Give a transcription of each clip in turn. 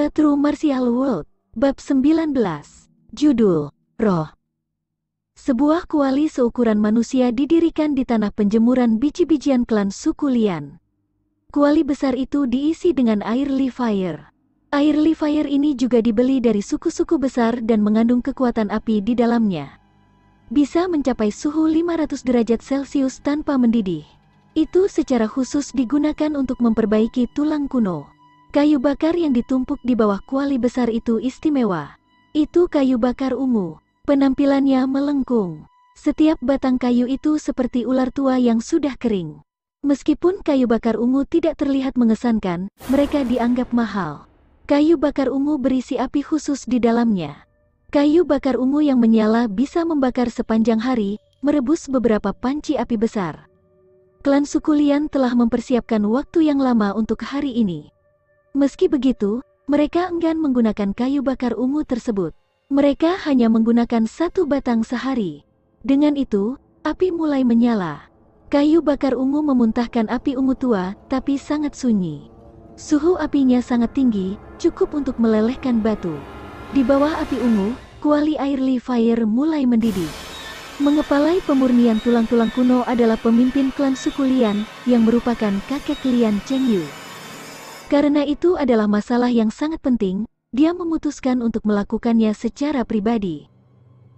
A True Martial World, Bab 19. Judul, Roh. Sebuah kuali seukuran manusia didirikan di tanah penjemuran biji-bijian klan suku Lian. Kuali besar itu diisi dengan air Li-Fire. Air Li-Fire ini juga dibeli dari suku-suku besar dan mengandung kekuatan api di dalamnya. Bisa mencapai suhu 500 derajat Celcius tanpa mendidih. Itu secara khusus digunakan untuk memperbaiki tulang kuno. Kayu bakar yang ditumpuk di bawah kuali besar itu istimewa. Itu kayu bakar ungu. Penampilannya melengkung. Setiap batang kayu itu seperti ular tua yang sudah kering. Meskipun kayu bakar ungu tidak terlihat mengesankan, mereka dianggap mahal. Kayu bakar ungu berisi api khusus di dalamnya. Kayu bakar ungu yang menyala bisa membakar sepanjang hari, merebus beberapa panci api besar. Klan suku Lian telah mempersiapkan waktu yang lama untuk hari ini. Meski begitu, mereka enggan menggunakan kayu bakar ungu tersebut. Mereka hanya menggunakan satu batang sehari. Dengan itu, api mulai menyala. Kayu bakar ungu memuntahkan api ungu tua, tapi sangat sunyi. Suhu apinya sangat tinggi, cukup untuk melelehkan batu. Di bawah api ungu, kuali air Li-Fire mulai mendidih. Mengepalai pemurnian tulang-tulang kuno adalah pemimpin klan suku Lian, yang merupakan kakek Lian Chengyu. Karena itu adalah masalah yang sangat penting, dia memutuskan untuk melakukannya secara pribadi.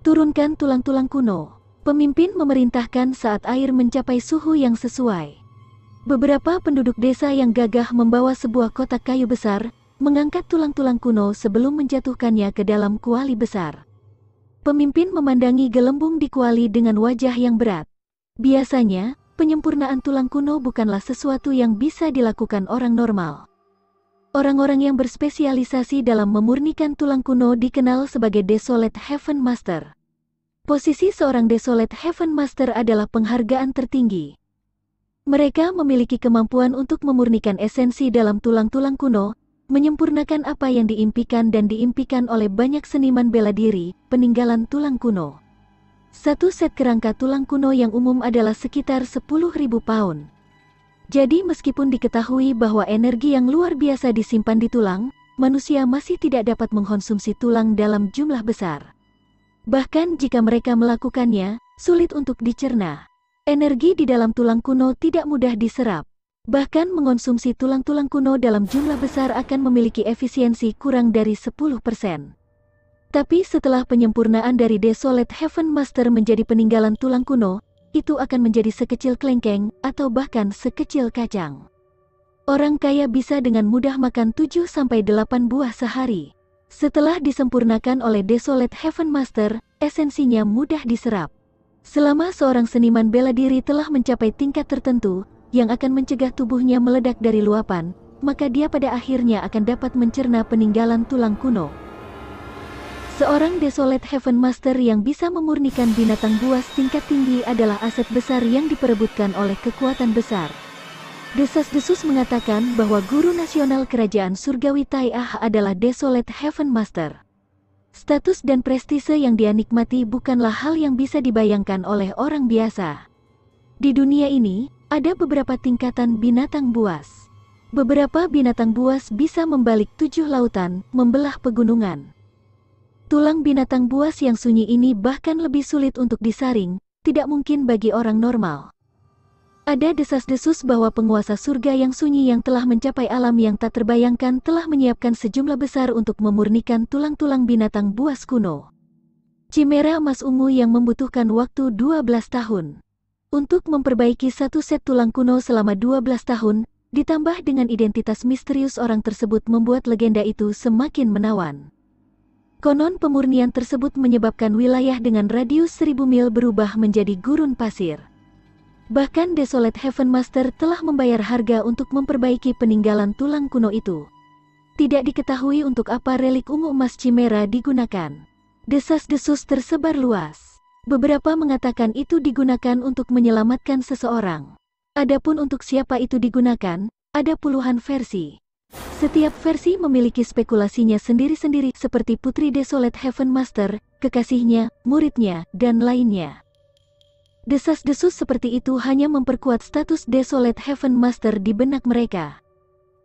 Turunkan tulang-tulang kuno. Pemimpin memerintahkan saat air mencapai suhu yang sesuai. Beberapa penduduk desa yang gagah membawa sebuah kotak kayu besar, mengangkat tulang-tulang kuno sebelum menjatuhkannya ke dalam kuali besar. Pemimpin memandangi gelembung di kuali dengan wajah yang berat. Biasanya, penyempurnaan tulang kuno bukanlah sesuatu yang bisa dilakukan orang normal. Orang-orang yang berspesialisasi dalam memurnikan tulang kuno dikenal sebagai Desolate Heaven Master. Posisi seorang Desolate Heaven Master adalah penghargaan tertinggi. Mereka memiliki kemampuan untuk memurnikan esensi dalam tulang-tulang kuno, menyempurnakan apa yang diimpikan dan diimpikan oleh banyak seniman bela diri, peninggalan tulang kuno. Satu set kerangka tulang kuno yang umum adalah sekitar 10.000 pound. Jadi meskipun diketahui bahwa energi yang luar biasa disimpan di tulang, manusia masih tidak dapat mengkonsumsi tulang dalam jumlah besar. Bahkan jika mereka melakukannya, sulit untuk dicerna. Energi di dalam tulang kuno tidak mudah diserap. Bahkan mengonsumsi tulang-tulang kuno dalam jumlah besar akan memiliki efisiensi kurang dari 10%. Tapi setelah penyempurnaan dari Desolate Heaven Master menjadi peninggalan tulang kuno, itu akan menjadi sekecil kelengkeng, atau bahkan sekecil kacang. Orang kaya bisa dengan mudah makan 7-8 buah sehari. Setelah disempurnakan oleh Desolate Heaven Master, esensinya mudah diserap. Selama seorang seniman bela diri telah mencapai tingkat tertentu, yang akan mencegah tubuhnya meledak dari luapan, maka dia pada akhirnya akan dapat mencerna peninggalan tulang kuno. Seorang Desolate Heaven Master yang bisa memurnikan binatang buas tingkat tinggi adalah aset besar yang diperebutkan oleh kekuatan besar. Desas-desus mengatakan bahwa guru nasional kerajaan surgawi Tai'ah adalah Desolate Heaven Master. Status dan prestise yang dia nikmati bukanlah hal yang bisa dibayangkan oleh orang biasa. Di dunia ini, ada beberapa tingkatan binatang buas. Beberapa binatang buas bisa membalik 7 lautan, membelah pegunungan. Tulang binatang buas yang sunyi ini bahkan lebih sulit untuk disaring, tidak mungkin bagi orang normal. Ada desas-desus bahwa penguasa surga yang sunyi yang telah mencapai alam yang tak terbayangkan telah menyiapkan sejumlah besar untuk memurnikan tulang-tulang binatang buas kuno. Chimera emas ungu yang membutuhkan waktu 12 tahun. Untuk memperbaiki satu set tulang kuno selama 12 tahun, ditambah dengan identitas misterius orang tersebut membuat legenda itu semakin menawan. Konon pemurnian tersebut menyebabkan wilayah dengan radius 1000 mil berubah menjadi gurun pasir. Bahkan Desolate Heaven Master telah membayar harga untuk memperbaiki peninggalan tulang kuno itu. Tidak diketahui untuk apa relik ungu emas Chimera digunakan. Desas-desus tersebar luas. Beberapa mengatakan itu digunakan untuk menyelamatkan seseorang. Adapun untuk siapa itu digunakan, ada puluhan versi. Setiap versi memiliki spekulasinya sendiri-sendiri seperti Putri Desolate Heaven Master, kekasihnya, muridnya, dan lainnya. Desas-desus seperti itu hanya memperkuat status Desolate Heaven Master di benak mereka.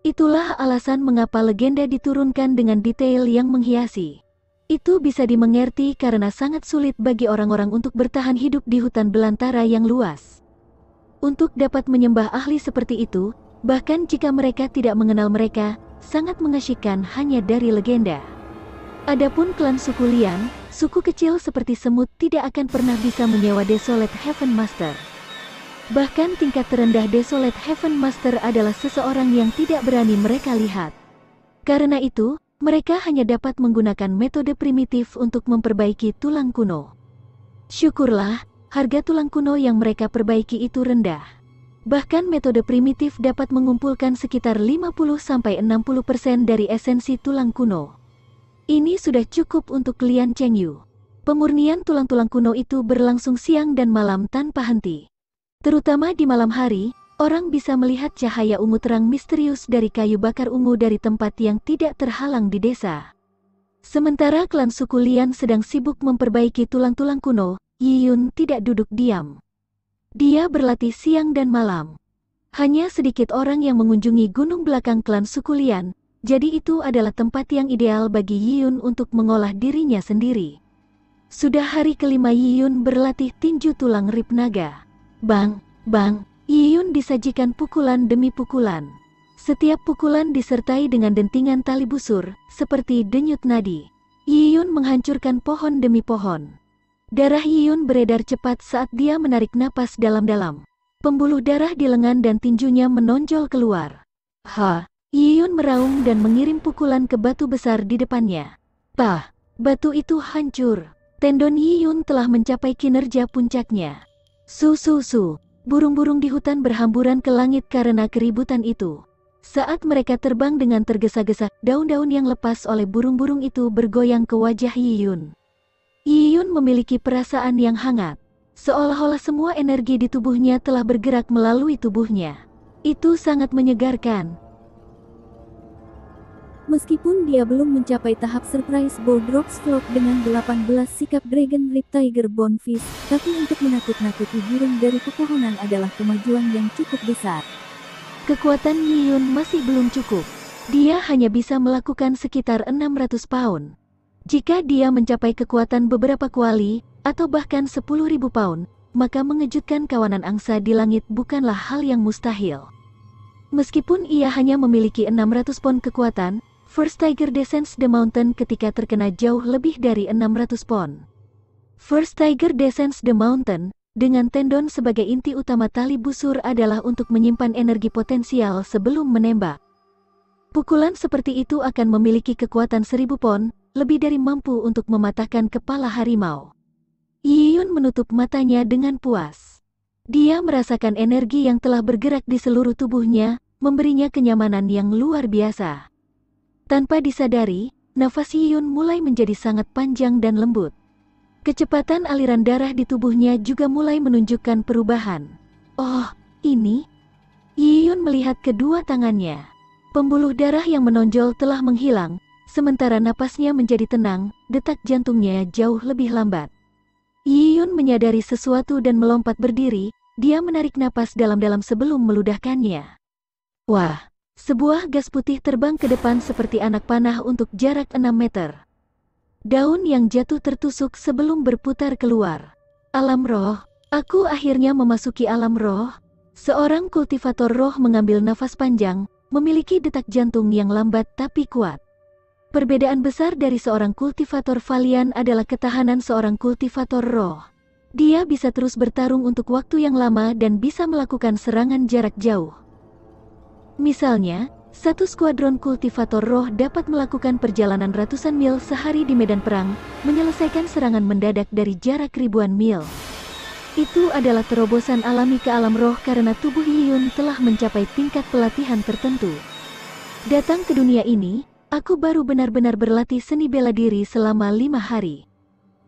Itulah alasan mengapa legenda diturunkan dengan detail yang menghiasi. Itu bisa dimengerti karena sangat sulit bagi orang-orang untuk bertahan hidup di hutan belantara yang luas. Untuk dapat menyembah ahli seperti itu, bahkan jika mereka tidak mengenal mereka, sangat mengasyikkan hanya dari legenda. Adapun klan suku Lian, suku kecil seperti semut tidak akan pernah bisa menyewa Desolate Heaven Master. Bahkan tingkat terendah Desolate Heaven Master adalah seseorang yang tidak berani mereka lihat. Karena itu, mereka hanya dapat menggunakan metode primitif untuk memperbaiki tulang kuno. Syukurlah, harga tulang kuno yang mereka perbaiki itu rendah. Bahkan metode primitif dapat mengumpulkan sekitar 50-60% dari esensi tulang kuno. Ini sudah cukup untuk Lian Chengyu. Pemurnian tulang-tulang kuno itu berlangsung siang dan malam tanpa henti. Terutama di malam hari, orang bisa melihat cahaya ungu terang misterius dari kayu bakar ungu dari tempat yang tidak terhalang di desa. Sementara klan suku Lian sedang sibuk memperbaiki tulang-tulang kuno, Yi Yun tidak duduk diam. Dia berlatih siang dan malam. Hanya sedikit orang yang mengunjungi gunung belakang klan suku Lian, jadi itu adalah tempat yang ideal bagi Yi Yun untuk mengolah dirinya sendiri. Sudah hari kelima Yi Yun berlatih tinju tulang rib naga. Bang, bang, Yi Yun disajikan pukulan demi pukulan. Setiap pukulan disertai dengan dentingan tali busur, seperti denyut nadi. Yi Yun menghancurkan pohon demi pohon. Darah Yi Yun beredar cepat saat dia menarik napas dalam-dalam. Pembuluh darah di lengan dan tinjunya menonjol keluar. Yi Yun meraung dan mengirim pukulan ke batu besar di depannya. Pah, batu itu hancur. Tendon Yi Yun telah mencapai kinerja puncaknya. Burung-burung di hutan berhamburan ke langit karena keributan itu. Saat mereka terbang dengan tergesa-gesa, daun-daun yang lepas oleh burung-burung itu bergoyang ke wajah Yi Yun. Yi Yun memiliki perasaan yang hangat. Seolah-olah semua energi di tubuhnya telah bergerak melalui tubuhnya. Itu sangat menyegarkan. Meskipun dia belum mencapai tahap surprise Boldrox Flock dengan 18 sikap Dragon Rip Tiger Bonefish, tapi untuk menakut-nakuti burung dari pepohonan adalah kemajuan yang cukup besar. Kekuatan Yi Yun masih belum cukup. Dia hanya bisa melakukan sekitar 600 pound. Jika dia mencapai kekuatan beberapa kuali, atau bahkan 10.000 pound, maka mengejutkan kawanan angsa di langit bukanlah hal yang mustahil. Meskipun ia hanya memiliki 600 pound kekuatan, First Tiger Descends the Mountain ketika terkena jauh lebih dari 600 pound. First Tiger Descends the Mountain, dengan tendon sebagai inti utama tali busur adalah untuk menyimpan energi potensial sebelum menembak. Pukulan seperti itu akan memiliki kekuatan 1000 pound, lebih dari mampu untuk mematahkan kepala harimau. Yi Yun menutup matanya dengan puas. Dia merasakan energi yang telah bergerak di seluruh tubuhnya, memberinya kenyamanan yang luar biasa. Tanpa disadari, nafas Yi Yun mulai menjadi sangat panjang dan lembut. Kecepatan aliran darah di tubuhnya juga mulai menunjukkan perubahan. Oh, ini? Yi Yun melihat kedua tangannya. Pembuluh darah yang menonjol telah menghilang, sementara napasnya menjadi tenang, detak jantungnya jauh lebih lambat. Yi Yun menyadari sesuatu dan melompat berdiri, dia menarik napas dalam-dalam sebelum meludahkannya. Wah! Sebuah gas putih terbang ke depan seperti anak panah untuk jarak 6 meter. Daun yang jatuh tertusuk sebelum berputar keluar. Alam roh, aku akhirnya memasuki alam roh. Seorang kultivator roh mengambil nafas panjang, memiliki detak jantung yang lambat tapi kuat. Perbedaan besar dari seorang kultivator valian adalah ketahanan seorang kultivator roh. Dia bisa terus bertarung untuk waktu yang lama dan bisa melakukan serangan jarak jauh. Misalnya, satu skuadron kultivator roh dapat melakukan perjalanan ratusan mil sehari di medan perang, menyelesaikan serangan mendadak dari jarak ribuan mil. Itu adalah terobosan alami ke alam roh karena tubuh Yi Yun telah mencapai tingkat pelatihan tertentu. Datang ke dunia ini, aku baru benar-benar berlatih seni bela diri selama 5 hari.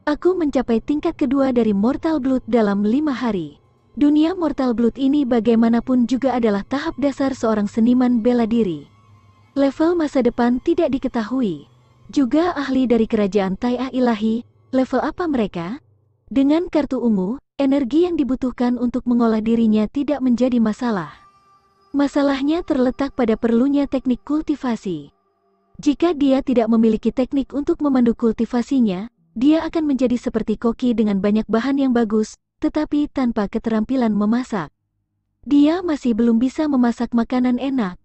Aku mencapai tingkat kedua dari Mortal Blood dalam 5 hari. Dunia Mortal Blood ini bagaimanapun juga adalah tahap dasar seorang seniman bela diri. Level masa depan tidak diketahui. Juga ahli dari kerajaan Tai'ah Ilahi, level apa mereka? Dengan kartu ungu, energi yang dibutuhkan untuk mengolah dirinya tidak menjadi masalah. Masalahnya terletak pada perlunya teknik kultivasi. Jika dia tidak memiliki teknik untuk memandu kultivasinya, dia akan menjadi seperti koki dengan banyak bahan yang bagus, tetapi tanpa keterampilan memasak. Dia masih belum bisa memasak makanan enak.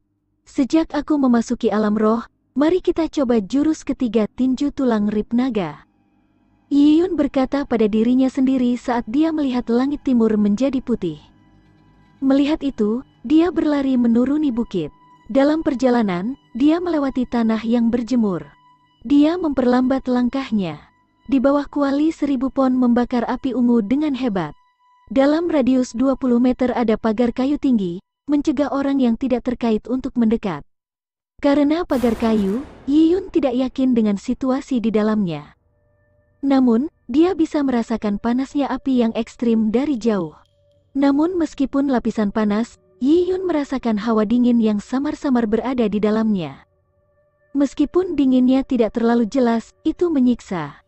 Sejak aku memasuki alam roh, mari kita coba jurus ketiga tinju tulang rib naga. Yiyun berkata pada dirinya sendiri saat dia melihat langit timur menjadi putih. Melihat itu, dia berlari menuruni bukit. Dalam perjalanan, dia melewati tanah yang berjemur. Dia memperlambat langkahnya. Di bawah kuali 1000 pon membakar api ungu dengan hebat. Dalam radius 20 meter ada pagar kayu tinggi, mencegah orang yang tidak terkait untuk mendekat. Karena pagar kayu, Yiyun tidak yakin dengan situasi di dalamnya. Namun, dia bisa merasakan panasnya api yang ekstrim dari jauh. Namun meskipun lapisan panas, Yiyun merasakan hawa dingin yang samar-samar berada di dalamnya. Meskipun dinginnya tidak terlalu jelas, itu menyiksa.